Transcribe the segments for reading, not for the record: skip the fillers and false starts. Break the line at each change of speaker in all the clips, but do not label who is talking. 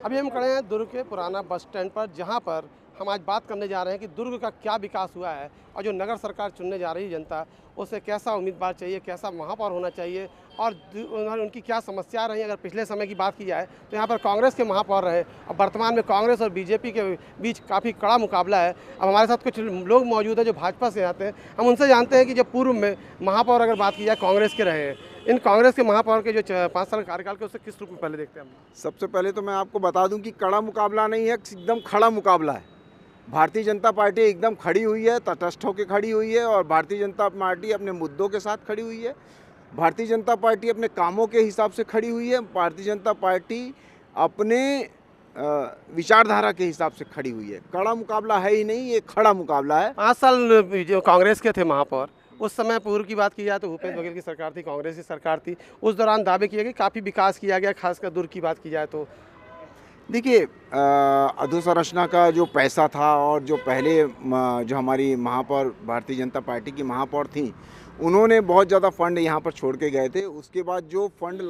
अभी हम खड़े हैं दुर्ग के पुराना बस स्टैंड पर, जहां पर हम आज बात करने जा रहे हैं कि दुर्ग का क्या विकास हुआ है और जो नगर सरकार चुनने जा रही है जनता, उसे कैसा उम्मीदवार चाहिए, कैसा महापौर होना चाहिए और उनकी क्या समस्या रही। अगर पिछले समय की बात की जाए तो यहाँ पर कांग्रेस के महापौर रहे और वर्तमान में कांग्रेस और बीजेपी के बीच काफ़ी कड़ा मुकाबला है। अब हमारे साथ कुछ लोग मौजूद हैं जो भाजपा से आते हैं, हम उनसे जानते हैं कि जब पूर्व में महापौर अगर बात की जाए कांग्रेस के रहे हैं, इन कांग्रेस के महापौर के जो 5 साल कार्यकाल के, उससे किस रूप में पहले देखते हैं हम?
सबसे पहले तो मैं आपको बता दूं कि कड़ा मुकाबला नहीं है, एकदम खड़ा मुकाबला है। भारतीय जनता पार्टी एकदम खड़ी हुई है, तटस्थ होकर खड़ी हुई है और भारतीय जनता पार्टी अपने मुद्दों के साथ खड़ी हुई है। भारतीय जनता पार्टी अपने कामों के हिसाब से खड़ी हुई है। भारतीय जनता पार्टी अपने विचारधारा के हिसाब से खड़ी हुई है। कड़ा मुकाबला है ही नहीं, ये खड़ा मुकाबला है।
5 साल जो कांग्रेस के थे महापौर, उस समय पूर्व की बात की जाए तो भूपेश बघेल की सरकार थी, कांग्रेस की सरकार थी। उस दौरान दावे किए गए काफ़ी विकास किया गया, खासकर दुर्ग की बात की जाए तो।
देखिए, अधोसंरचना का जो पैसा था और जो पहले जो हमारी महापौर भारतीय जनता पार्टी की महापौर थी, उन्होंने बहुत ज़्यादा फंड यहाँ पर छोड़ के गए थे। उसके बाद जो फंड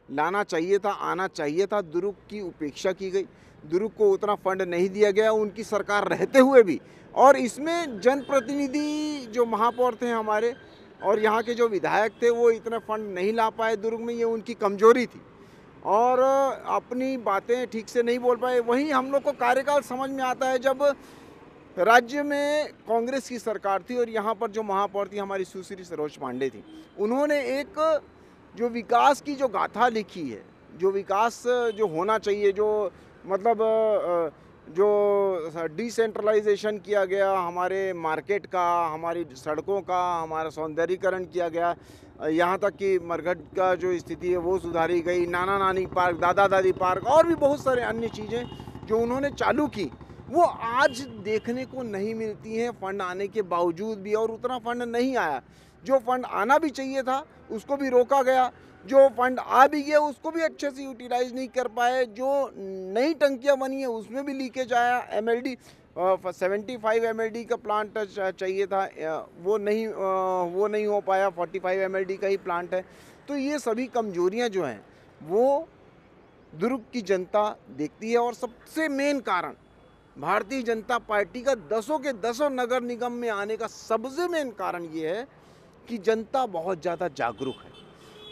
लाना चाहिए था, आना चाहिए था, दुर्ग की उपेक्षा की गई। दुर्ग को उतना फंड नहीं दिया गया उनकी सरकार रहते हुए भी। और इसमें जनप्रतिनिधि जो महापौर थे हमारे और यहाँ के जो विधायक थे, वो इतना फंड नहीं ला पाए दुर्ग में, ये उनकी कमजोरी थी और अपनी बातें ठीक से नहीं बोल पाए। वहीं हम लोग को कार्यकाल समझ में आता है जब राज्य में कांग्रेस की सरकार थी और यहाँ पर जो महापौर थी हमारी सुश्री सरोज पांडे थी। उन्होंने एक जो विकास की जो गाथा लिखी है, जो विकास जो होना चाहिए, जो मतलब जो डिसेंट्रलाइजेशन किया गया हमारे मार्केट का, हमारी सड़कों का, हमारा सौंदर्यीकरण किया गया, यहाँ तक कि मरघट का जो स्थिति है वो सुधारी गई, नाना नानी पार्क, दादा दादी पार्क और भी बहुत सारे अन्य चीज़ें जो उन्होंने चालू की, वो आज देखने को नहीं मिलती हैं फंड आने के बावजूद भी। और उतना फंड नहीं आया, जो फंड आना भी चाहिए था उसको भी रोका गया, जो फंड आ भी गया उसको भी अच्छे से यूटिलाइज नहीं कर पाए। जो नई टंकियां बनी है उसमें भी लीकेज आया। MLD 75 MLD का प्लांट चाहिए था, वो नहीं हो पाया। 45 MLD का ही प्लांट है। तो ये सभी कमजोरियां जो हैं वो दुर्ग की जनता देखती है। और सबसे मेन कारण भारतीय जनता पार्टी का 10 के 10 नगर निगम में आने का सबसे मेन कारण ये है कि जनता बहुत ज़्यादा जागरूक है।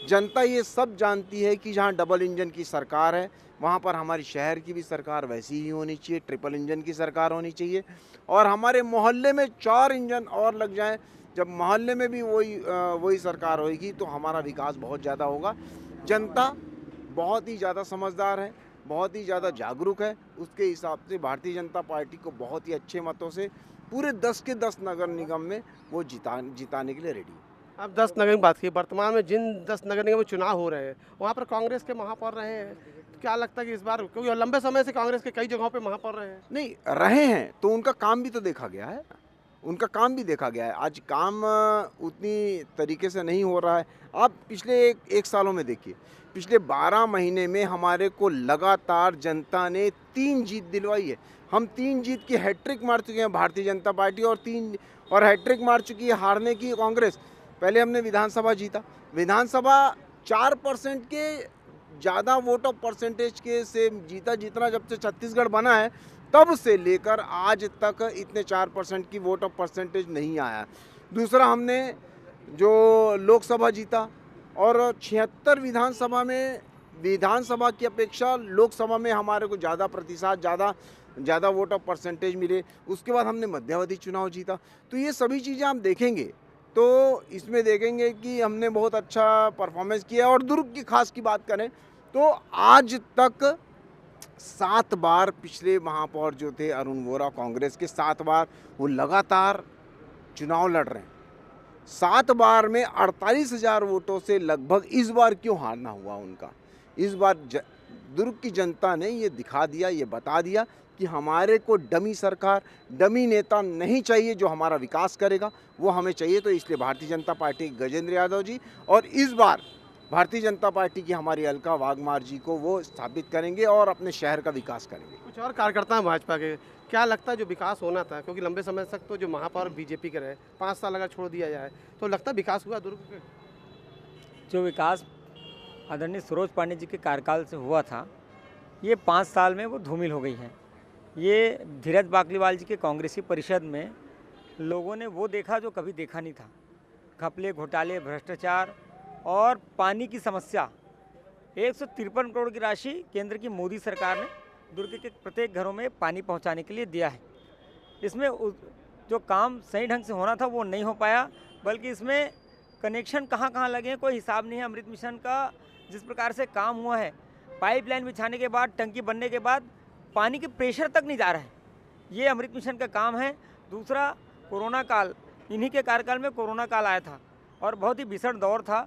जनता ये सब जानती है कि जहाँ डबल इंजन की सरकार है, वहाँ पर हमारी शहर की भी सरकार वैसी ही होनी चाहिए, ट्रिपल इंजन की सरकार होनी चाहिए। और हमारे मोहल्ले में 4 इंजन और लग जाएं, जब मोहल्ले में भी वही सरकार होगी तो हमारा विकास बहुत ज़्यादा होगा। जनता बहुत ही ज़्यादा समझदार है, बहुत ही ज़्यादा जागरूक है। उसके हिसाब से भारतीय जनता पार्टी को बहुत ही अच्छे मतों से पूरे 10 के 10 नगर निगम में वो जिताने के लिए रेडी है।
अब 10 नगर की बात की, वर्तमान में जिन 10 नगर निगम में चुनाव हो रहे हैं वहाँ पर कांग्रेस के महापौर रहे हैं, तो क्या लगता है कि इस बार, क्योंकि लंबे समय से कांग्रेस के कई जगहों पे महापौर रहे हैं?
नहीं रहे हैं तो उनका काम भी तो देखा गया है, उनका काम भी देखा गया है। आज काम उतनी तरीके से नहीं हो रहा है। आप पिछले एक सालों में देखिए, पिछले 12 महीने में हमारे को लगातार जनता ने 3 जीत दिलवाई है। हम 3 जीत की हैट्रिक मार चुके हैं भारतीय जनता पार्टी, और हैट्रिक मार चुकी है हारने की कांग्रेस। पहले हमने विधानसभा जीता, विधानसभा 4% के ज़्यादा वोट ऑफ परसेंटेज के से जीता, जितना जब से छत्तीसगढ़ बना है तब से लेकर आज तक इतने 4% की वोट ऑफ परसेंटेज नहीं आया। दूसरा, हमने जो लोकसभा जीता और 76 विधानसभा की अपेक्षा लोकसभा में हमारे को ज़्यादा प्रतिशत, ज़्यादा वोट ऑफ परसेंटेज मिले। उसके बाद हमने मध्यावधि चुनाव जीता। तो ये सभी चीज़ें हम देखेंगे तो इसमें देखेंगे कि हमने बहुत अच्छा परफॉर्मेंस किया। और दुर्ग की खास की बात करें तो आज तक 7 बार पिछले महापौर जो थे अरुण वोरा कांग्रेस के, 7 बार वो लगातार चुनाव लड़ रहे हैं। 7 बार में 48,000 वोटों से लगभग इस बार क्यों हारना हुआ उनका? इस बार दुर्ग की जनता ने ये दिखा दिया, ये बता दिया कि हमारे को डमी सरकार, डमी नेता नहीं चाहिए। जो हमारा विकास करेगा वो हमें चाहिए। तो इसलिए भारतीय जनता पार्टी गजेंद्र यादव जी और इस बार भारतीय जनता पार्टी की हमारी अलका वाघमार जी को वो स्थापित करेंगे और अपने शहर का विकास करेंगे।
कुछ और कार्यकर्ता हैं भाजपा के, क्या लगता है जो विकास होना था, क्योंकि लंबे समय तक तो जो महापौर बीजेपी के रहे, 5 साल अगर छोड़ दिया जाए तो लगता है विकास हुआ दुर्ग के?
जो विकास आदरणीय सरोज पांडे जी के कार्यकाल से हुआ था ये 5 साल में वो धूमिल हो गई हैं। ये धीरज बाकलीवाल जी के कांग्रेसी परिषद में लोगों ने वो देखा जो कभी देखा नहीं था। घपले, घोटाले, भ्रष्टाचार और पानी की समस्या। 153 करोड़ की राशि केंद्र की मोदी सरकार ने दुर्ग के प्रत्येक घरों में पानी पहुंचाने के लिए दिया है। इसमें जो काम सही ढंग से होना था वो नहीं हो पाया, बल्कि इसमें कनेक्शन कहाँ कहाँ लगे हैं कोई हिसाब नहीं है। अमृत मिशन का जिस प्रकार से काम हुआ है, पाइपलाइन बिछाने के बाद, टंकी बनने के बाद पानी के प्रेशर तक नहीं जा रहा है, ये अमृत मिशन का काम है। दूसरा, कोरोना काल, इन्हीं के कार्यकाल में कोरोना काल आया था और बहुत ही भीषण दौर था।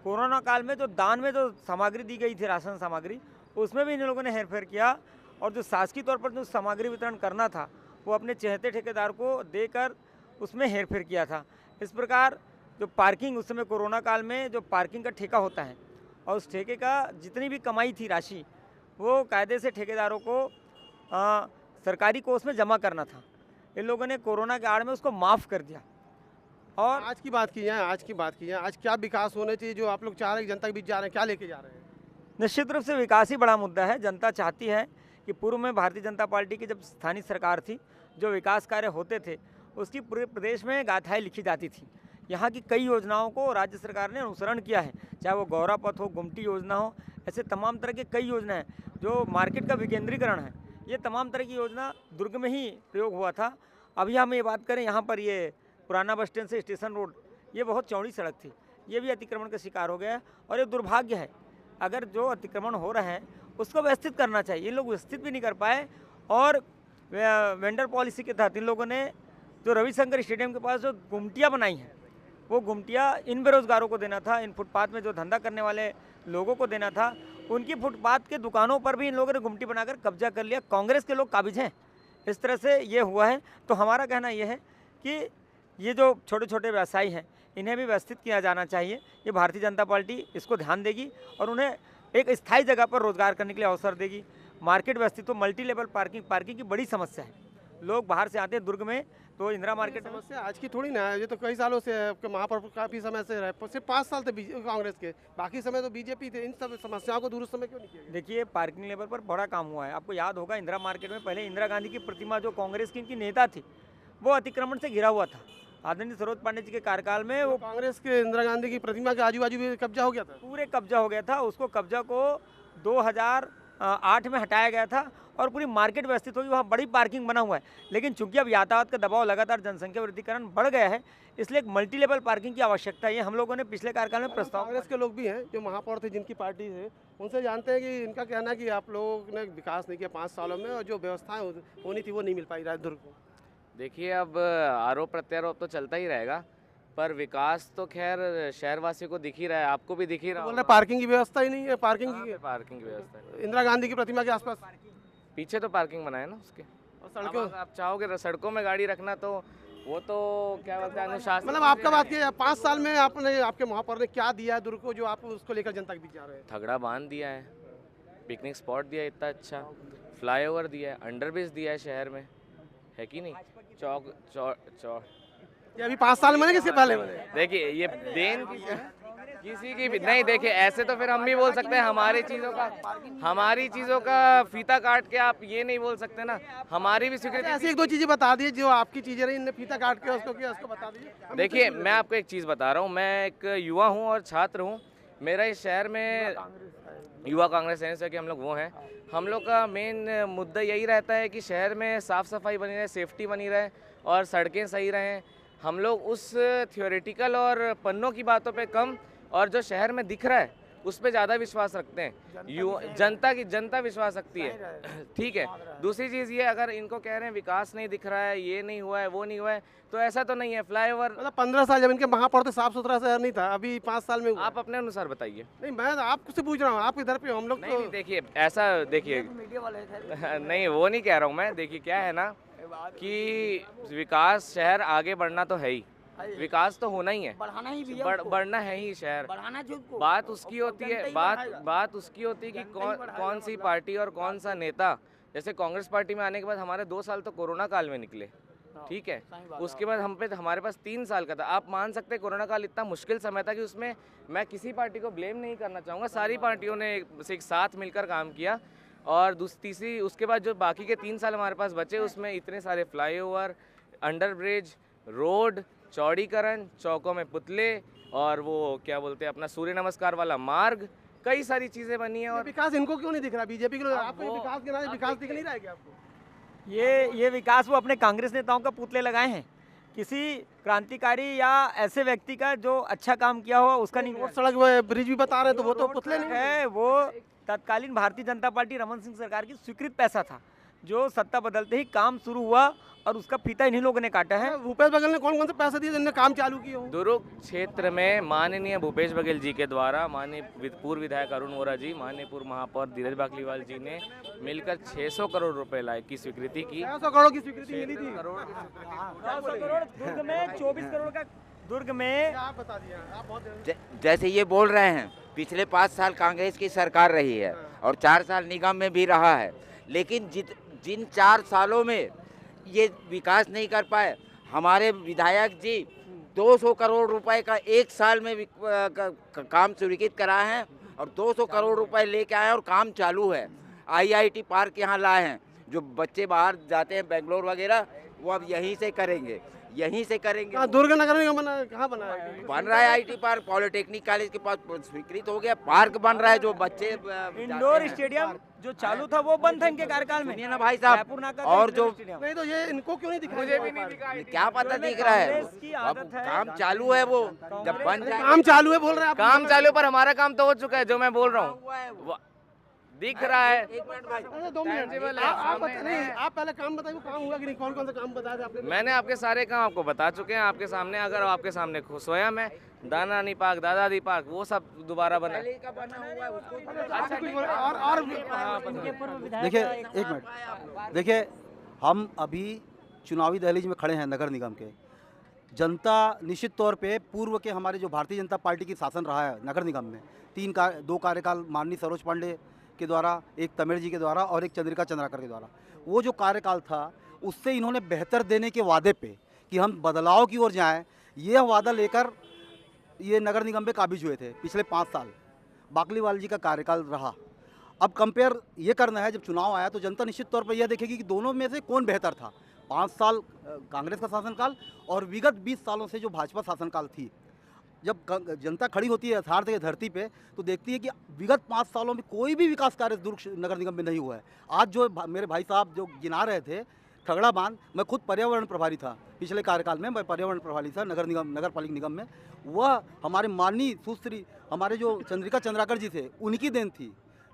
कोरोना काल में जो दान में जो सामग्री दी गई थी, राशन सामग्री, उसमें भी इन लोगों ने हेरफेर किया और जो शासकीय तौर पर जो सामग्री वितरण करना था वो अपने चहेते ठेकेदार को देकर उसमें हेरफेर किया था। इस प्रकार जो पार्किंग, उस समय कोरोना काल में जो पार्किंग का ठेका होता है और उस ठेके का जितनी भी कमाई थी राशि, वो कायदे से ठेकेदारों को सरकारी कोष में जमा करना था। इन लोगों ने कोरोना के आड़ में उसको माफ़ कर दिया। और
आज की बात की जाए, आज क्या विकास होना चाहिए जो आप लोग चाह रहे हैं, जनता के बीच जा रहे हैं, क्या लेके जा रहे हैं?
निश्चित रूप से विकास ही बड़ा मुद्दा है। जनता चाहती है कि पूर्व में भारतीय जनता पार्टी की जब स्थानीय सरकार थी, जो विकास कार्य होते थे उसकी पूरे प्रदेश में गाथाएं लिखी जाती थी। यहाँ की कई योजनाओं को राज्य सरकार ने अनुसरण किया है, चाहे वो गौरा पथ हो, गुमटी योजना हो, ऐसे तमाम तरह के कई योजना हैं। जो मार्केट का विकेंद्रीकरण है, ये तमाम तरह की योजना दुर्ग में ही प्रयोग हुआ था। अभी हम ये बात करें, यहाँ पर ये पुराना बस स्टैंड से स्टेशन रोड, ये बहुत चौड़ी सड़क थी, ये भी अतिक्रमण का शिकार हो गया है और ये दुर्भाग्य है। अगर जो अतिक्रमण हो रहे हैं उसको व्यवस्थित करना चाहिए, ये लोग व्यवस्थित भी नहीं कर पाए। और वेंडर पॉलिसी के तहत इन लोगों ने जो रविशंकर स्टेडियम के पास जो गुमटियाँ बनाई हैं, वो गुमटियाँ इन बेरोजगारों को देना था, इन फुटपाथ में जो धंधा करने वाले लोगों को देना था। उनकी फुटपाथ के दुकानों पर भी इन लोगों ने गुमटी बनाकर कब्जा कर लिया। कांग्रेस के लोग काबिज हैं, इस तरह से ये हुआ है। तो हमारा कहना ये है कि ये जो छोटे छोटे व्यवसायी हैं, इन्हें भी व्यवस्थित किया जाना चाहिए। ये भारतीय जनता पार्टी इसको ध्यान देगी और उन्हें एक स्थायी जगह पर रोजगार करने के लिए अवसर देगी। मार्केट व्यवस्थित हो, मल्टी लेवल पार्किंग की बड़ी समस्या है। लोग बाहर से आते हैं दुर्ग में, तो इंदिरा मार्केट
समस्या आज की थोड़ी ना है, ये तो कई सालों से है, आपके महापौर काफ़ी समय से रहे, सिर्फ 5 साल थे कांग्रेस के, बाकी समय तो बीजेपी थे। इन सब समस्याओं को दूर समय क्यों नहीं किया गया?
देखिए, पार्किंग लेवल पर बड़ा काम हुआ है। आपको याद होगा, इंदिरा मार्केट में पहले इंदिरा गांधी की प्रतिमा, जो कांग्रेस की इनकी नेता थी, वो अतिक्रमण से घिरा हुआ था। आदरणीय सरोज पांडे जी के कार्यकाल में वो
कांग्रेस के इंदिरा गांधी की प्रतिमा के आजू बाजू भी कब्जा हो गया था,
पूरे कब्जा हो गया था। उसको कब्जा को 2008 में हटाया गया था और पूरी मार्केट व्यवस्थित होगी, वहाँ बड़ी पार्किंग बना हुआ है। लेकिन चूंकि अब यातायात का दबाव, लगातार जनसंख्या वृद्धिकरण बढ़ गया है, इसलिए एक मल्टी लेवल पार्किंग की आवश्यकता है। ये हम लोगों ने पिछले कार्यकाल में प्रस्ताव,
कांग्रेस के लोग भी हैं जो महापौर थे, जिनकी पार्टी है, उनसे जानते हैं कि इनका कहना है कि आप लोगों ने विकास नहीं किया 5 सालों में और जो व्यवस्थाएं होनी थी वो नहीं मिल पाई दुर्ग को।
देखिए, अब आरोप प्रत्यारोप तो चलता ही रहेगा, पर विकास तो खैर शहरवासियों को दिख ही रहा है, आपको भी दिख ही रहा
बोल रहे
होगा।
पार्किंग की व्यवस्था ही नहीं है। पार्किंग की
पार्किंग की व्यवस्था है।
इंदिरा गांधी की प्रतिमा के आसपास
पीछे तो पार्किंग बनाए ना उसके।
और सड़कों,
अब आप चाहोगे सड़कों में गाड़ी रखना, तो वो तो क्या बोलते हैं, अनुशासन।
मतलब आपका बात की 5 साल में आपने, आपके महापौर ने क्या दिया है दुर्ग को जो आप उसको लेकर जनता के बीच जा रहे हैं?
थगड़ा बांध दिया है, पिकनिक स्पॉट दिया है इतना अच्छा, फ्लाईओवर दिया है, अंडरब्रिज दिया है शहर में, है कि नहीं? चौक
ये अभी 5 साल बने, किसके पहले बने?
देखिए, ये देन किसी की भी नहीं। देखिए, ऐसे तो फिर हम भी बोल सकते हैं हमारी चीज़ों का फीता काट के आप ये नहीं बोल सकते ना, हमारी भी स्वीकृति।
ऐसी 1-2 चीजें बता दिए जो आपकी चीजें रही, इनने फीता काट के उसको किया, उसको बता दीजिए।
देखिए, मैं आपको एक चीज़ बता रहा हूँ, मैं एक युवा हूँ और छात्र हूँ। मेरा इस शहर में युवा कांग्रेस है, कि हम लोग वो हैं। हम लोग का मेन मुद्दा यही रहता है कि शहर में साफ़ सफाई बनी रहे, सेफ्टी बनी रहे और सड़कें सही रहें। हम लोग उस थियोरेटिकल और पन्नों की बातों पे कम और जो शहर में दिख रहा है उस पे ज़्यादा विश्वास रखते हैं। जनता विश्वास रखती है, ठीक है। दूसरी चीज़ ये, अगर इनको कह रहे हैं विकास नहीं दिख रहा है, ये नहीं हुआ है, वो नहीं हुआ है, तो ऐसा तो नहीं है। फ्लाईओवर,
मतलब 15 साल जब इनके महापौर थे, साफ सुथरा शहर नहीं था, अभी 5 साल में हुआ।
आप अपने अनुसार बताइए।
नहीं, मैं आपसे पूछ रहा हूँ, आप इधर पे, हम लोग
नहीं, देखिए ऐसा, देखिए नहीं, वो नहीं कह रहा हूँ मैं। देखिए, क्या है ना कि विकास, शहर आगे बढ़ना तो है ही, विकास तो होना ही है,
बढ़ाना ही भी
बढ़ना है ही शहर।
बढ़ाना जो
बात उसकी होती है, बात उसकी होती है कि कौन सी पार्टी और कौन सा नेता। जैसे कांग्रेस पार्टी में आने के बाद हमारे 2 साल तो कोरोना काल में निकले, ठीक है। उसके बाद हमारे पास 3 साल का था। आप मान सकते हैं कोरोना काल इतना मुश्किल समय था कि उसमें मैं किसी पार्टी को ब्लेम नहीं करना चाहूँगा, सारी पार्टियों ने एक साथ मिलकर काम किया। और तीसरी उसके बाद जो बाकी के 3 साल हमारे पास बचे उसमें इतने सारे फ्लाईओवर, अंडर ब्रिज, रोड, चौड़ीकरण, चौकों में पुतले और वो क्या बोलते हैं अपना सूर्य नमस्कार वाला मार्ग, कई सारी चीज़ें बनी हैं।
ये
और
विकास इनको क्यों नहीं दिख रहा? बीजेपी के लोग आपको ये
वो-
विकास के नाम विकास दिख नहीं रहा है क्या आपको?
ये विकास वो अपने कांग्रेस नेताओं का पुतले लगाए हैं। किसी क्रांतिकारी या ऐसे व्यक्ति का जो अच्छा काम किया हो उसका नहीं
रोड सड़क वो ब्रिज भी बता रहे हैं तो वो तो पुतले नहीं है।
है। वो तत्कालीन भारतीय जनता पार्टी रमन सिंह सरकार की स्वीकृत पैसा था, जो सत्ता बदलते ही काम शुरू हुआ और उसका फीता इन्हीं लोगों ने काटा है।
भूपेश बघेल ने कौन कौन से पैसे दिए जिनने काम चालू किए हो?
दुर्ग क्षेत्र में माननीय भूपेश बघेल जी के द्वारा माननीय पूर्व विधायक अरुण वोरा जी, माननीय पूर्व महापौर धीरज बाकलीवाल जी ने मिलकर 600 करोड़ रुपए लाए की स्वीकृति की।
600 करोड़ की स्वीकृति मिली थी।
900 करोड़ दुर्ग में, 24 करोड़ का दुर्ग में।
आप बता दिया, आप बहुत
जैसे ये बोल रहे हैं पिछले 5 साल कांग्रेस की सरकार रही है और 4 साल निगम में भी रहा है, लेकिन जिन 4 सालों में ये विकास नहीं कर पाए, हमारे विधायक जी 200 करोड़ रुपए का एक साल में काम स्वीकृत कराए हैं और 200 करोड़ रुपए लेके आए हैं और काम चालू है। IIT पार्क यहाँ लाए हैं, जो बच्चे बाहर जाते हैं बेंगलोर वगैरह, वो अब यहीं से करेंगे।
दुर्ग नगर में कहाँ बना है?
बन रहा है IT पार्क, पॉलिटेक्निक कॉलेज के पास स्वीकृत हो गया, पार्क बन रहा है जो बच्चे
इंडोर स्टेडियम जो चालू था वो बंद था इनके कार्यकाल में।
सुनिए ना भाई साहब,
रायपुर नाका
और
पे
जो
इंडोर स्टेडियम।
नहीं तो ये इनको क्यों नहीं दिख रहा?
मुझे भी नहीं दिखा।
क्या पता दिख रहा है,
कांग्रेस की आदत है।
काम चालू है, वो जब बन जाए
काम चालू है बोल रहे हैं आप?
काम चालू पर हमारा काम तो हो चुका है, जो मैं बोल रहा हूँ दिख रहा है।
एक मिनट भाई,
अच्छा 2 मिनट
Tangible है,
आप
सामने
नहीं, आप पहले काम बताइए, वो काम हुआ कि नहीं? कौन कौन सा काम बताया था आपने?
मैंने आपके सारे काम आपको बता चुके हैं आपके सामने। अगर आपके सामने स्वयं है दाना निपाक, दादा दीपाक, वो सब दोबारा बना।
पहले का बना हुआ है उसको
अच्छा कुछ और
देखिए एक मिनट, देखिए हम अभी चुनावी दहलीज में खड़े हैं नगर निगम के। जनता निश्चित तौर पे पूर्व के हमारे जो भारतीय जनता पार्टी की शासन रहा है नगर निगम में, 2 कार्यकाल माननीय सरोज पांडे के द्वारा, एक तमिल जी के द्वारा और एक चंद्रिका चंद्राकर के द्वारा, वो जो कार्यकाल था उससे इन्होंने बेहतर देने के वादे पे कि हम बदलाव की ओर जाएं, यह वादा लेकर ये नगर निगम पे काबिज हुए थे। पिछले 5 साल बाकलीवाल जी का कार्यकाल रहा। अब कंपेयर ये करना है, जब चुनाव आया तो जनता निश्चित तौर पर यह देखेगी कि दोनों में से कौन बेहतर था। 5 साल कांग्रेस का शासनकाल और विगत 20 सालों से जो भाजपा शासनकाल थी। जब जनता खड़ी होती है यथार्थ की धरती पे तो देखती है कि विगत 5 सालों में कोई भी विकास कार्य दुर्ग नगर निगम में नहीं हुआ है। आज जो मेरे भाई साहब जो गिना रहे थे खगड़ा बांध, मैं खुद पर्यावरण प्रभारी था पिछले कार्यकाल में, मैं पर्यावरण प्रभारी था नगर पालिका निगम में। वह हमारे माननीय सुश्री हमारे जो चंद्रिका चंद्राकर जी थे, उनकी देन थी।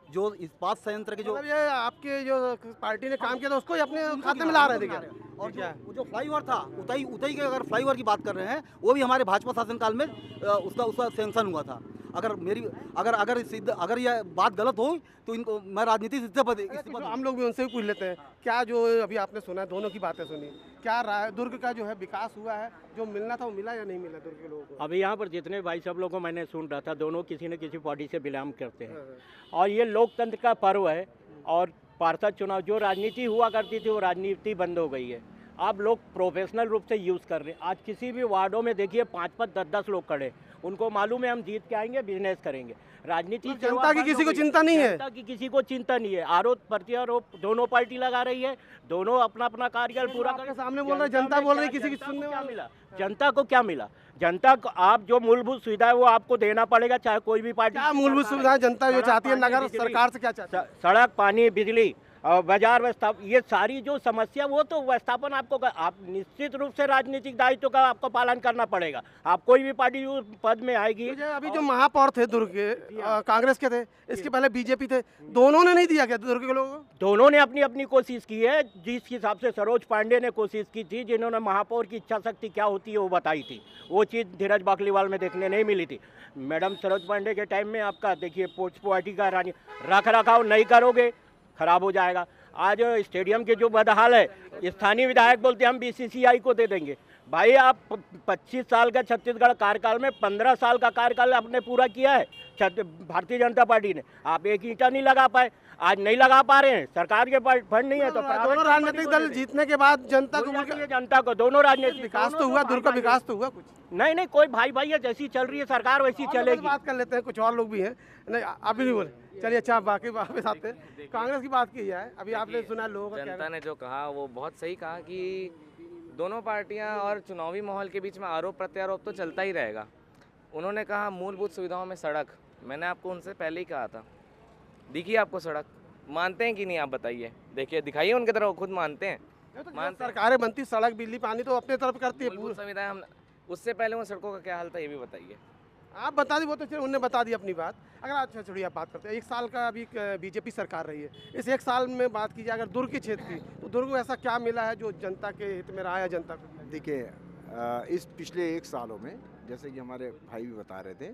जो इस्पात संयंत्र के जो
मतलब ये आपके जो पार्टी ने काम किया था उसको ही अपने खाते में ला रहे थे क्या?
और जो फ्लाईओवर था उतई के, अगर फ्लाईओवर की बात कर रहे हैं, वो भी हमारे भाजपा शासनकाल में उसका सैंक्शन हुआ था। अगर यह बात गलत हो तो इनको मैं राजनीति से इस्तीफा
हम लोग भी उनसे भी पूछ लेते हैं, क्या जो अभी आपने सुना है, दोनों की बातें सुनी, क्या राय दुर्ग का जो है विकास हुआ है, जो मिलना था वो मिला या नहीं मिला दुर्ग के लोगों को?
अभी यहाँ पर जितने भाई सब लोगों को मैंने सुन रहा था, दोनों किसी न किसी पार्टी से बिलोंग करते हैं और ये लोकतंत्र का पर्व है। और पार्षद चुनाव जो राजनीति हुआ करती थी वो राजनीति बंद हो गई है। अब लोग प्रोफेशनल रूप से यूज़ कर रहे हैं। आज किसी भी वार्डों में देखिए 5-5, 10-10 लोग खड़े, उनको मालूम है हम जीत के आएंगे, बिजनेस करेंगे। राजनीति
तो जनता की किसी को चिंता नहीं है?
जनता की किसी को चिंता नहीं है। आरोप प्रत्यारोप दोनों पार्टी लगा रही है, दोनों अपना अपना कार्यकाल पूरा
आपके सामने बोल रहे, जनता बोल रही, किसी की सुनने
क्या
वाला
मिला? जनता को क्या मिला? जनता को आप जो मूलभूत सुविधा है वो आपको देना पड़ेगा, चाहे कोई भी पार्टी।
क्या मूलभूत सुविधाएं जनता जो चाहती है नगर सरकार से क्या चाहती है?
सड़क, पानी, बिजली और बाजार व्यवस्था, ये सारी जो समस्या वो तो व्यवस्थापन आपको आप निश्चित रूप से राजनीतिक दायित्व का आपको पालन करना पड़ेगा। आप कोई भी पार्टी उस पद में आएगी।
अभी जो महापौर थे दुर्ग के कांग्रेस के थे, इसके पहले बीजेपी थे, दोनों ने नहीं दिया क्या दुर्ग के लोगों को?
दोनों ने अपनी अपनी कोशिश की है। जिस हिसाब से सरोज पांडे ने कोशिश की थी, जिन्होंने महापौर की इच्छा शक्ति क्या होती है वो बताई थी, वो चीज़ धीरज बाकलीवाल में देखने नहीं मिली थी। मैडम सरोज पांडे के टाइम में आपका देखिए पोस्ट पार्टी का रख रखाव नहीं करोगे, खराब हो जाएगा। आज स्टेडियम के जो बदहाल है, स्थानीय विधायक बोलते हैं हम BCCI को दे देंगे। भाई आप 25 साल का छत्तीसगढ़ कार्यकाल में 15 साल का कार्यकाल आपने पूरा किया है भारतीय जनता पार्टी ने, आप एक ईंटा नहीं लगा पाए। आज नहीं लगा पा रहे हैं, सरकार के पास फंड नहीं है तो
दोनों राजनीतिक दल जीतने के बाद जनता को
जनता को दोनों राजनीतिक
विकास तो हुआ, दुर्ग का विकास तो हुआ कुछ
नहीं नहीं, कोई भाई भाई है, जैसी चल रही है सरकार वैसी चलेगी।
बात कर लेते हैं, कुछ और लोग भी हैं। नहीं आप भी नहीं बोले, चलिए अच्छा बाकी वापस आते हैं। कांग्रेस की बात की जाए, अभी आपने सुना लोगों का
जनता ने जो कहा वो बहुत सही कहा कि दोनों पार्टियां और चुनावी माहौल के बीच में आरोप प्रत्यारोप तो चलता ही रहेगा। उन्होंने कहा मूलभूत सुविधाओं में सड़क, मैंने आपको उनसे पहले ही कहा था, दिखी आपको सड़क, मानते हैं कि नहीं आप बताइए, देखिए दिखाइए उनके तरफ, खुद मानते हैं।
सरकारें बनती, सड़क बिजली पानी तो अपने तरफ करती है।
मूलभूत सुविधाएं हम, उससे पहले उन सड़कों का क्या हाल था ये भी बताइए।
आप बता दी, वो तो चलिए उन्होंने बता दी अपनी बात। अगर अच्छा छोड़िए, आप बात करते हैं, 1 साल का अभी बीजेपी सरकार रही है, इस 1 साल में बात की जाए अगर दुर्ग के क्षेत्र की, तो दुर्ग को ऐसा क्या मिला है जो जनता के हित में रहा है? जनता को
देखिए, इस पिछले 1 सालों में जैसे कि हमारे भाई भी बता रहे थे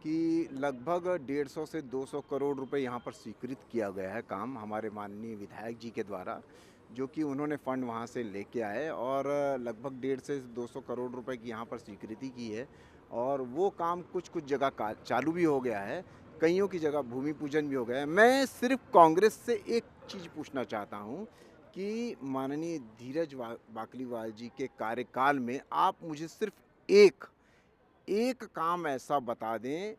कि लगभग 150 से 200 करोड़ रुपए यहाँ पर स्वीकृत किया गया है काम हमारे माननीय विधायक जी के द्वारा, जो कि उन्होंने फ़ंड वहाँ से लेके आए और लगभग 150 से 200 करोड़ रुपए की यहाँ पर स्वीकृति की है। और वो काम कुछ जगह चालू भी हो गया है, कईयों की जगह भूमि पूजन भी हो गया है। मैं सिर्फ कांग्रेस से एक चीज़ पूछना चाहता हूँ कि माननीय धीरज बाकलीवाल जी के कार्यकाल में आप मुझे सिर्फ एक काम ऐसा बता दें,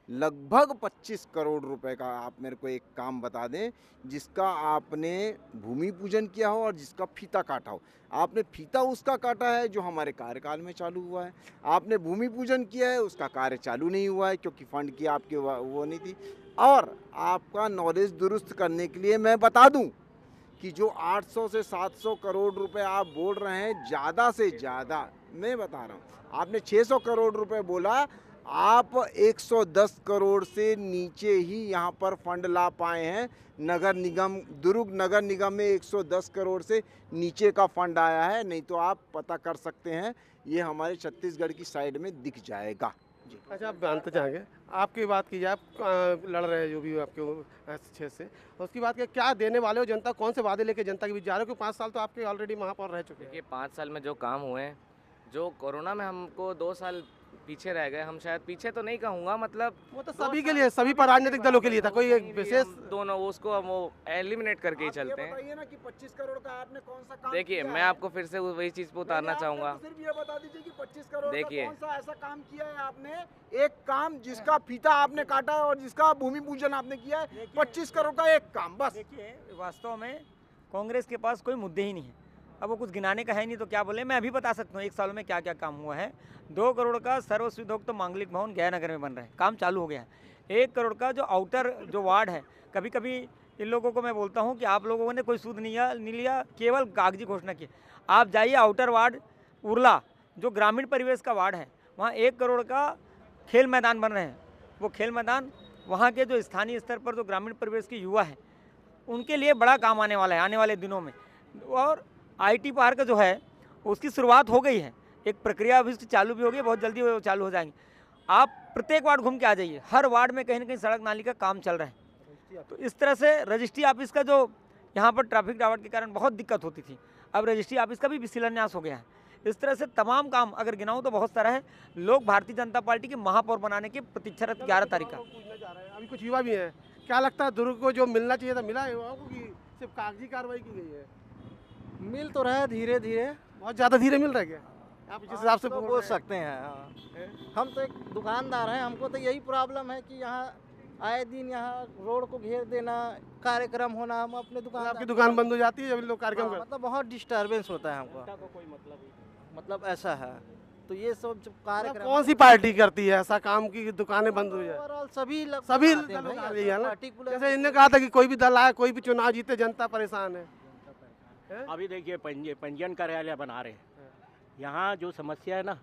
लगभग 25 करोड़ रुपए का आप मेरे को एक काम बता दें जिसका आपने भूमि पूजन किया हो और जिसका फीता काटा हो। आपने फीता उसका काटा है जो हमारे कार्यकाल में चालू हुआ है, आपने भूमि पूजन किया है उसका कार्य चालू नहीं हुआ है क्योंकि फंड की आपके वो नहीं थी। और आपका नॉलेज दुरुस्त करने के लिए मैं बता दूं कि जो 800 से 700 करोड़ रुपए आप बोल रहे हैं, ज़्यादा से ज़्यादा मैं बता रहा हूँ, आपने 600 करोड़ रुपए बोला, आप 110 करोड़ से नीचे ही यहाँ पर फंड ला पाए हैं। नगर निगम, दुर्ग नगर निगम में 110 करोड़ से नीचे का फंड आया है, नहीं तो आप पता कर सकते हैं, ये हमारे छत्तीसगढ़ की साइड में दिख जाएगा। जी
अच्छा, आप जानते चाहेंगे, आपकी बात की जाए, आप लड़ रहे हैं जो भी आपके क्षेत्र से, उसकी बात की क्या देने वाले हो जनता, कौन से वादे लेके जनता के बीच जा रहे हो? क्योंकि 5 साल तो आपके ऑलरेडी महापौर रह चुके हैं।
देखिए 5 साल में जो काम हुए हैं, जो कोरोना में हमको 2 साल पीछे रह गए, हम शायद पीछे तो नहीं कहूँगा, मतलब
वो तो सभी के लिए, सभी पर राजनीतिक दलों के लिए था, कोई एक विशेष
दोनों उसको हम वो एलिमिनेट करके ही चलते हैं।
बताइए ना कि 25 करोड़ का आपने कौन सा काम
देखिए
किया
मैं
है?
आपको फिर से वही चीज़ पे उतारना चाहूँगा।
सिर्फ ये बता दीजिए कि 25 करोड़
देखिए,
का कौन सा ऐसा काम किया है आपने, एक काम जिसका फीता आपने काटा है और जिसका भूमि पूजन आपने किया है, 25 करोड़ का एक काम बस।
देखिए वास्तव में कांग्रेस के पास कोई मुद्दे ही नहीं है, अब वो कुछ गिनाने का है नहीं तो क्या बोले। मैं अभी बता सकता हूँ 1 साल में क्या क्या काम हुआ है। 2 करोड़ का सर्व सुविधोक्त मांगलिक भवन गयानगर में बन रहा है, काम चालू हो गया है। 1 करोड़ का जो आउटर जो वार्ड है, कभी कभी इन लोगों को मैं बोलता हूँ कि आप लोगों ने कोई सूद नहीं लिया, केवल कागजी घोषणा की। आप जाइए आउटर वार्ड उरला, जो ग्रामीण परिवेश का वार्ड है, वहाँ 1 करोड़ का खेल मैदान बन रहे हैं। वो खेल मैदान वहाँ के जो स्थानीय स्तर पर जो ग्रामीण परिवेश के युवा हैं उनके लिए बड़ा काम आने वाला है आने वाले दिनों में। और IT पार्क जो है उसकी शुरुआत हो गई है, एक प्रक्रिया अभी उसकी चालू भी हो गई, बहुत जल्दी वो चालू हो जाएंगे। आप प्रत्येक वार्ड घूम के आ जाइए, हर वार्ड में कहीं ना कहीं सड़क नाली का काम चल रहा है। तो इस तरह से रजिस्ट्री ऑफिस का जो यहाँ पर ट्रैफिक जावट के कारण बहुत दिक्कत होती थी, अब रजिस्ट्री ऑफिस का भी शिलान्यास हो गया है। इस तरह से तमाम काम अगर गिनाऊँ तो बहुत सारा है। लोग भारतीय जनता पार्टी के महापौर बनाने की प्रतीक्षारत 11 तारीख का।
अभी कुछ युवा भी हैं, क्या लगता है दुर्ग को जो मिलना चाहिए था मिला है युवाओं को कि सिर्फ कागजी कार्रवाई की गई है?
मिल तो रहा है धीरे धीरे,
बहुत ज़्यादा धीरे मिल रहा है क्या? आप जिस हिसाब से
बोल सकते हैं। हाँ। हम तो एक दुकानदार हैं, हमको तो यही प्रॉब्लम है कि यहाँ आए दिन यहाँ रोड को घेर देना, कार्यक्रम होना, हम अपने दुकान,
आपकी दुकान बंद हो जाती है जब इन लोग कार्यक्रम करते
मतलब बहुत डिस्टर्बेंस होता है हमको,
कोई
मतलब ऐसा है। तो ये सब जब कार्यक्रम,
कौन सी पार्टी करती है ऐसा काम की दुकानें बंद हो जाए?
ओवरऑल सभी
सभी
आते हैं
दलों
भाई,
का यही है ना।
particular-
जैसे इनने कहा था कि कोई भी दल आए, कोई भी चुनाव जीते, जनता परेशान है।
अभी देखिए पंजीयन कार्यालय बना रहे हैं, यहाँ जो समस्या है ना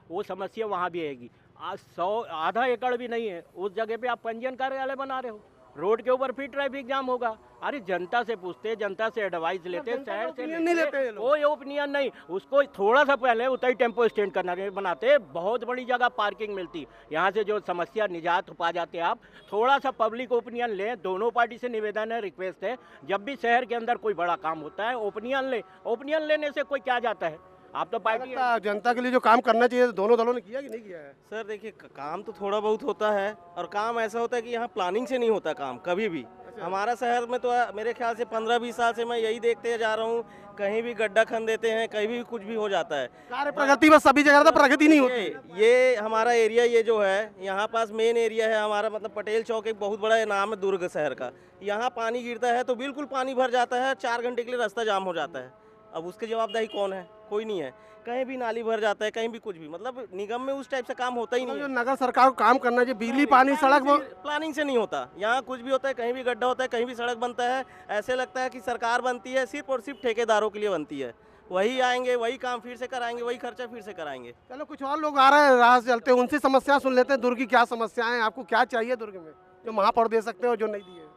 वो समस्या वहाँ भी आएगी। आज 100 आधा एकड़ भी नहीं है, उस जगह पे आप पंजीयन कार्यालय बना रहे हो, रोड के ऊपर फिर ट्रैफिक जाम होगा। अरे जनता से पूछते, जनता से एडवाइस लेते, शहर से
नहीं लेते ये लोग।
कोई ओपिनियन नहीं, उसको थोड़ा सा पहले उतना ही टेम्पो स्टैंड करना बनाते, बहुत बड़ी जगह पार्किंग मिलती, यहाँ से जो समस्या निजात पा जाते आप। थोड़ा सा पब्लिक ओपिनियन लें, दोनों पार्टी से निवेदन है, रिक्वेस्ट है, जब भी शहर के अंदर कोई बड़ा काम होता है ओपिनियन ले, ओपिनियन लेने से कोई क्या जाता है। आप तो पार्टी
जनता के लिए जो काम करना चाहिए दोनों दलों ने किया कि नहीं किया है?
सर देखिए काम तो थोड़ा बहुत होता है, और काम ऐसा होता है कि यहाँ प्लानिंग से नहीं होता काम कभी भी। हमारा शहर में तो मेरे ख्याल से 15-20 साल से मैं यही देखते जा रहा हूँ, कहीं भी गड्ढा खन देते हैं, कहीं भी कुछ भी हो जाता है।
कार्य प्रगति बस सभी जगह, तो प्रगति नहीं होती।
ये हमारा एरिया ये जो है यहाँ पास मेन एरिया है हमारा, मतलब पटेल चौक एक बहुत बड़ा नाम है दुर्ग शहर का। यहाँ पानी गिरता है तो बिल्कुल पानी भर जाता है, 4 घंटे के लिए रास्ता जाम हो जाता है। अब उसकी जवाबदेही कौन है? कोई नहीं है। कहीं भी नाली भर जाता है, कहीं भी कुछ भी, मतलब निगम में उस टाइप से काम होता ही नहीं
जो
है।
नगर सरकार को काम करना चाहिए, बिजली पानी सड़क वो
प्लानिंग से नहीं होता। यहाँ कुछ भी होता है, कहीं भी गड्ढा होता है, कहीं भी सड़क बनता है, ऐसे लगता है कि सरकार बनती है सिर्फ और सिर्फ ठेकेदारों के लिए बनती है। वही आएंगे, वही काम फिर से कराएंगे, वही खर्चा फिर से कराएंगे।
चलो कुछ और लोग आ रहे हैं राह से चलते हैं, उनसे समस्या सुन लेते हैं। दुर्ग की क्या समस्याएं हैं, आपको क्या चाहिए दुर्ग में जो महापौर दे सकते हैं और जो नहीं दिए?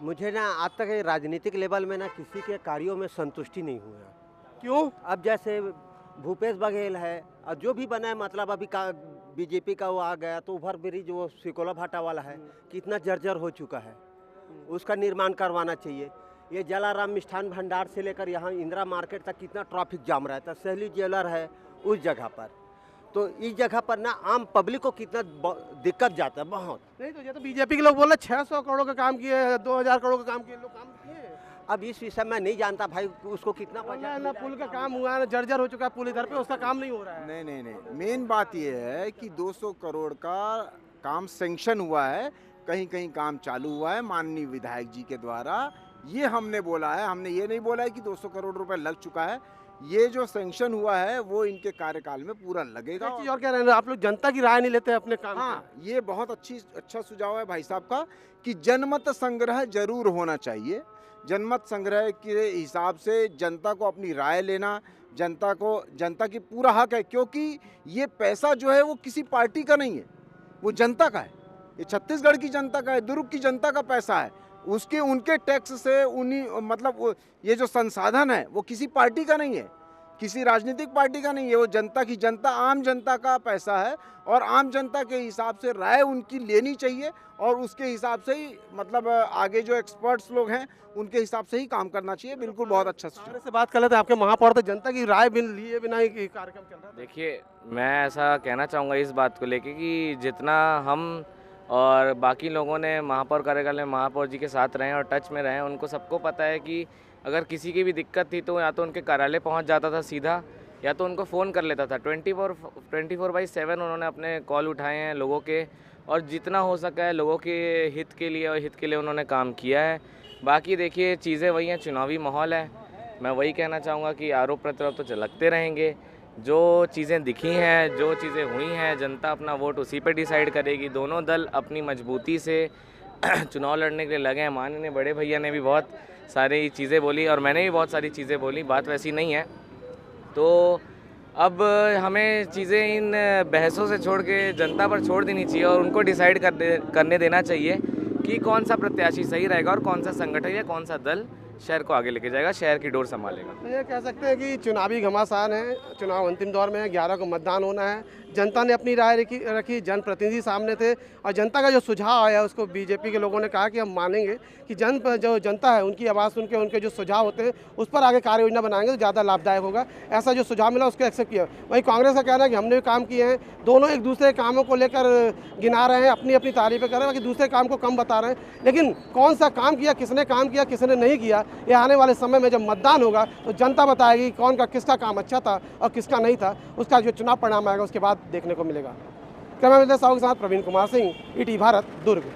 मुझे ना आज तक ये राजनीतिक लेवल में ना किसी के कार्यों में संतुष्टि नहीं हुआ।
क्यों?
अब जैसे भूपेश बघेल है और जो भी बना है, मतलब अभी का बीजेपी का वो आ गया तो ओवर ब्रिज वो सिकोला भाटा वाला है, कितना जर्जर हो चुका है, उसका निर्माण करवाना चाहिए। ये जलाराम मिष्ठान भंडार से लेकर यहाँ इंदिरा मार्केट तक कितना ट्रैफिक जाम रहता है। सहेली ज्वेलर है उस जगह पर, तो इस जगह पर ना आम पब्लिक को कितना दिक्कत जाता है बहुत।
नहीं तो ये तो बीजेपी के लोग बोल रहे 600 करोड़ का काम किए, 2000 करोड़ का काम किए, लोग काम किए।
अब इस विषय में नहीं जानता भाई उसको कितना
ना पुल का काम हुआ है, जर्जर हो चुका है पुल इधर पे, उसका काम नहीं हो रहा है।
नहीं, मेन बात ये है कि 200 करोड़ का काम सैंक्शन हुआ है, कहीं कहीं काम चालू हुआ है माननीय विधायक जी के द्वारा। ये हमने बोला है, हमने ये नहीं बोला है कि 200 करोड़ रुपए लग चुका है। ये जो सैंक्शन हुआ है वो इनके कार्यकाल में पूरा लगेगा।
एक चीज़ और कह रहे हैं, आप लोग जनता की राय नहीं लेते अपने काम।
हाँ, ये बहुत अच्छा सुझाव है भाई साहब का कि जनमत संग्रह जरूर होना चाहिए। जनमत संग्रह के हिसाब से जनता को अपनी राय लेना, जनता की पूरा हक है, क्योंकि ये पैसा जो है वो किसी पार्टी का नहीं है, वो जनता का है। ये छत्तीसगढ़ की जनता का है, दुर्ग की जनता का पैसा है। उनके टैक्स से मतलब ये जो संसाधन है वो किसी पार्टी का नहीं है, किसी राजनीतिक पार्टी का नहीं है, वो जनता की जनता, आम जनता का पैसा है। और आम जनता के हिसाब से राय उनकी लेनी चाहिए और उसके हिसाब से ही मतलब आगे जो एक्सपर्ट्स लोग हैं उनके हिसाब से ही काम करना चाहिए। बिल्कुल, बहुत अच्छा
सारे से बात कर लेते हैं। आपके महापौर तो जनता की राय भी लिए बिना ही कार्यक्रम चल रहा है।
देखिए, मैं ऐसा कहना चाहूँगा इस बात को लेके कि जितना हम और बाकी लोगों ने महापौर कार्यकाल में महापौर जी के साथ रहे और टच में रहे, उनको सबको पता है कि अगर किसी की भी दिक्कत थी तो या तो उनके कार्यालय पहुंच जाता था सीधा, या तो उनको फ़ोन कर लेता था। 24/7 उन्होंने अपने कॉल उठाए हैं लोगों के, और जितना हो सका है लोगों के हित के लिए उन्होंने काम किया है। बाकी देखिए, चीज़ें वही हैं, चुनावी माहौल है। मैं वही कहना चाहूँगा कि आरोप प्रत्यारोप तो चलते रहेंगे। जो चीज़ें दिखी हैं, जो चीज़ें हुई हैं, जनता अपना वोट उसी पे डिसाइड करेगी। दोनों दल अपनी मजबूती से चुनाव लड़ने के लिए लगे हैं। माननीय बड़े भैया ने भी बहुत सारी चीज़ें बोली और मैंने भी बहुत सारी चीज़ें बोली, बात वैसी नहीं है। तो अब हमें चीज़ें इन बहसों से छोड़ के जनता पर छोड़ देनी चाहिए और उनको डिसाइड करने देना चाहिए कि कौन सा प्रत्याशी सही रहेगा और कौन सा संगठन या कौन सा दल शहर को आगे लेके जाएगा, शहर की डोर संभालेगा।
तो ये कह सकते हैं कि चुनावी घमासान है, चुनाव अंतिम दौर में है, 11 को मतदान होना है। जनता ने अपनी राय रखी, जनप्रतिनिधि सामने थे और जनता का जो सुझाव आया उसको बीजेपी के लोगों ने कहा कि हम मानेंगे कि जो जनता है उनकी आवाज़ सुन के उनके जो सुझाव होते हैं उस पर आगे कार्य योजना बनाएंगे तो ज़्यादा लाभदायक होगा। ऐसा जो सुझाव मिला उसको एक्सेप्ट किया। वहीं कांग्रेस का कहना है कि हमने भी काम किए हैं, दोनों एक दूसरे कामों को लेकर गिना रहे हैं, अपनी अपनी तारीफें कर रहे हैं, बाकी दूसरे काम को कम बता रहे हैं। लेकिन कौन सा काम किया, किसने काम किया, किसने नहीं किया, ये आने वाले समय में जब मतदान होगा तो जनता बताएगी कौन का किसका काम अच्छा था और किसका नहीं था। उसका जो चुनाव परिणाम आएगा उसके बाद देखने को मिलेगा। कैमरा मैन साहू के साथ प्रवीण कुमार सिंह, ईटी भारत, दुर्ग।